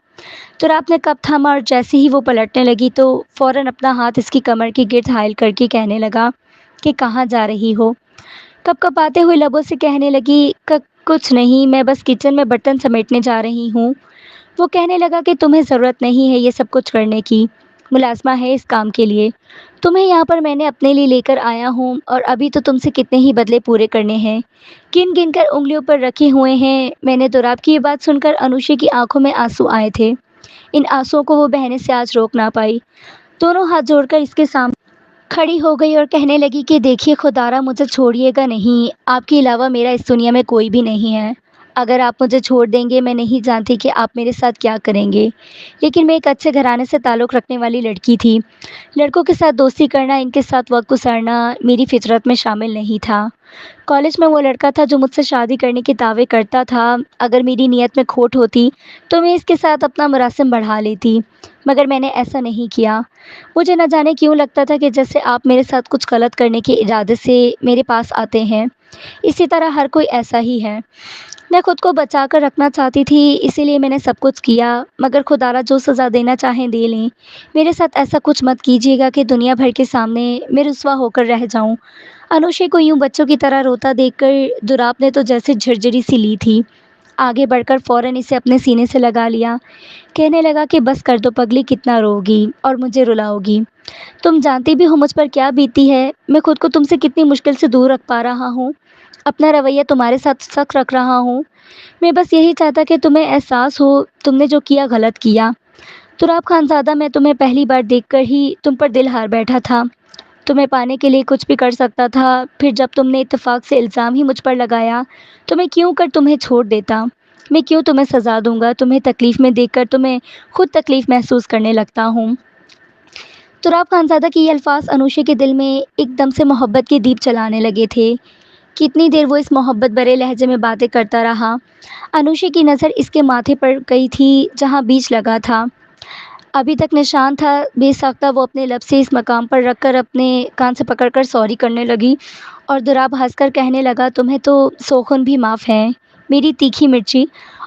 تراب نے کپ تھاما اور جیسے ہی وہ پلٹنے لگی تو فوراً اپنا ہاتھ اس کی کمر کے گرد حائل کر کے کہنے لگا کہ کہاں جا رہی ہو؟ کپ کپاتے ہوئے لبوں سے کہنے لگی کچھ نہیں، میں بس کچن میں برتن سمیٹنے جا رہی ہوں۔ وہ کہنے لگا کہ تمہیں ضرورت نہیں ہے یہ سب کچھ کرنے کی، ملازمہ ہے اس کام کے لیے، تمہیں یہاں پر میں نے اپنے لیے لے کر آیا ہوں اور ابھی تو تم سے کتنے ہی بدلے پورے کرنے ہیں، گن گن کر انگلیوں پر رکھے ہوئے ہیں۔ میں نے دوراب کی یہ بات سن کر انوشے کی آنکھوں میں آنسو آئے تھے۔ ان آنسوؤں کو وہ بہنے سے آج روک نہ پائی، دونوں ہاتھ جوڑ کر اس کے سامنے کھڑی ہو گئی اور کہنے لگی کہ دیکھیے خدارا مجھے چھوڑیے گا نہیں، آپ کے علاوہ میرا اس دنیا میں کوئی بھی نہیں ہے۔ اگر آپ مجھے چھوڑ دیں گے میں نہیں جانتی کہ آپ میرے ساتھ کیا کریں گے۔ لیکن میں ایک اچھے گھرانے سے تعلق رکھنے والی لڑکی تھی۔ لڑکوں کے ساتھ دوستی کرنا، ان کے ساتھ وقت گزارنا میری فطرت میں شامل نہیں تھا۔ کالج میں وہ لڑکا تھا جو مجھ سے شادی کرنے کے دعوے کرتا تھا۔ اگر میری نیت میں کھوٹ ہوتی تو میں اس کے ساتھ اپنا مراسم بڑھا لیتی، مگر میں نے ایسا نہیں کیا۔ مجھے نہ جانے کیوں لگتا تھا کہ جیسے آپ میرے ساتھ کچھ غلط کرنے کے ارادے سے میرے پاس آتے ہیں، اسی طرح ہر کوئی ایسا ہی ہے۔ میں خود کو بچا کر رکھنا چاہتی تھی، اسی لیے میں نے سب کچھ کیا، مگر خدارا جو سزا دینا چاہیں دے لیں۔ میرے ساتھ ایسا کچھ مت کیجیے گا کہ دنیا بھر کے سامنے میں رسوا ہو کر رہ جاؤں۔ انوشے کو یوں بچوں کی طرح روتا دیکھ کر دراپ نے تو جیسے جھرجھری سی لی تھی، آگے بڑھ کر فوراً اسے اپنے سینے سے لگا لیا۔ کہنے لگا کہ بس کر دو پگلی، کتنا رو گی اور مجھے رلاؤ گی۔ تم جانتی بھی ہو مجھ پر کیا بیتی ہے، میں خود کو تم سے کتنی مشکل سے دور رکھ پا رہا ہوں، اپنا رویہ تمہارے ساتھ سخت رکھ رہا ہوں۔ میں بس یہی چاہتا کہ تمہیں احساس ہو تم نے جو کیا غلط کیا۔ تراب خانزادہ، میں تمہیں پہلی بار دیکھ کر ہی تم پر دل ہار بیٹھا تھا۔ تمہیں پانے کے لیے کچھ بھی کر سکتا تھا، پھر جب تم نے اتفاق سے الزام ہی مجھ پر لگایا تو میں کیوں کر تمہیں چھوڑ دیتا؟ میں کیوں تمہیں سزا دوں گا؟ تمہیں تکلیف میں دیکھ کر تمہیں خود تکلیف محسوس کرنے لگتا ہوں۔ تراب خانزادہ کے یہ الفاظ انوشے کے دل میں ایک دم سے محبت کے دیپ چلانے لگے تھے۔ کتنی دیر وہ اس محبت بھرے لہجے میں باتیں کرتا رہا۔ انوشے کی نظر اس کے ماتھے پر گئی تھی جہاں بیج لگا تھا، ابھی تک نشان تھا بے ساختہ۔ وہ اپنے لب سے اس مقام پر رکھ کر اپنے کان سے پکڑ کر سوری کرنے لگی، اور دراب ہنس کر کہنے لگا تمہیں تو سوخن بھی معاف ہے میری تیکھی مرچی،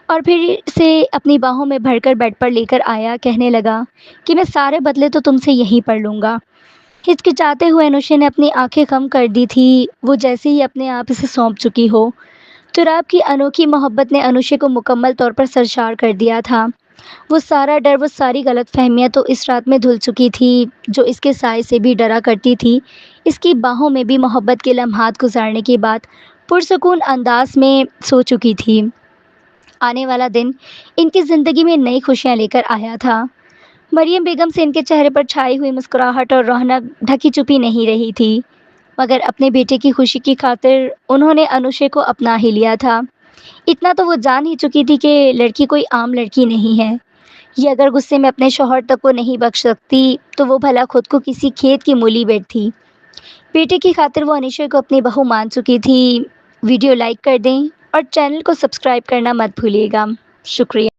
اور پھر سے اپنی باہوں میں بھر کر بیڈ پر لے کر آیا۔ کہنے لگا کہ میں سارے بدلے تو تم سے یہیں پڑھ لوں گا۔ ہچکچاتے ہوئے انوشے نے اپنی آنکھیں خم کر دی تھی، وہ جیسے ہی اپنے آپ اسے سونپ چکی ہو۔ تراب کی انوکھی محبت نے انوشے کو مکمل طور پر سرشار کر دیا تھا۔ وہ سارا ڈر، وہ ساری غلط فہمیاں تو اس رات میں دھل چکی تھی جو اس کے سائے سے بھی ڈرا کرتی تھی۔ اس کی باہوں میں بھی محبت کے لمحات گزارنے کے بعد پرسکون انداز میں سو چکی تھی۔ آنے والا دن ان کی زندگی میں نئی خوشیاں لے کر آیا تھا۔ مریم بیگم سے ان کے چہرے پر چھائی ہوئی مسکراہٹ اور رونق ڈھکی چھپی نہیں رہی تھی، مگر اپنے بیٹے کی خوشی کی خاطر انہوں نے انوشے کو اپنا ہی لیا تھا۔ اتنا تو وہ جان ہی چکی تھی کہ لڑکی کوئی عام لڑکی نہیں ہے۔ یہ اگر غصے میں اپنے شوہر تک کو نہیں بخش سکتی تو وہ بھلا خود کو کسی کھیت کی مولی بیٹ تھی۔ بیٹے کی خاطر وہ انوشے کو اپنی بہو مان چکی تھی۔ ویڈیو لائک کر دیں اور چینل کو سبسکرائب کرنا مت بھولیے گا۔ شکریہ۔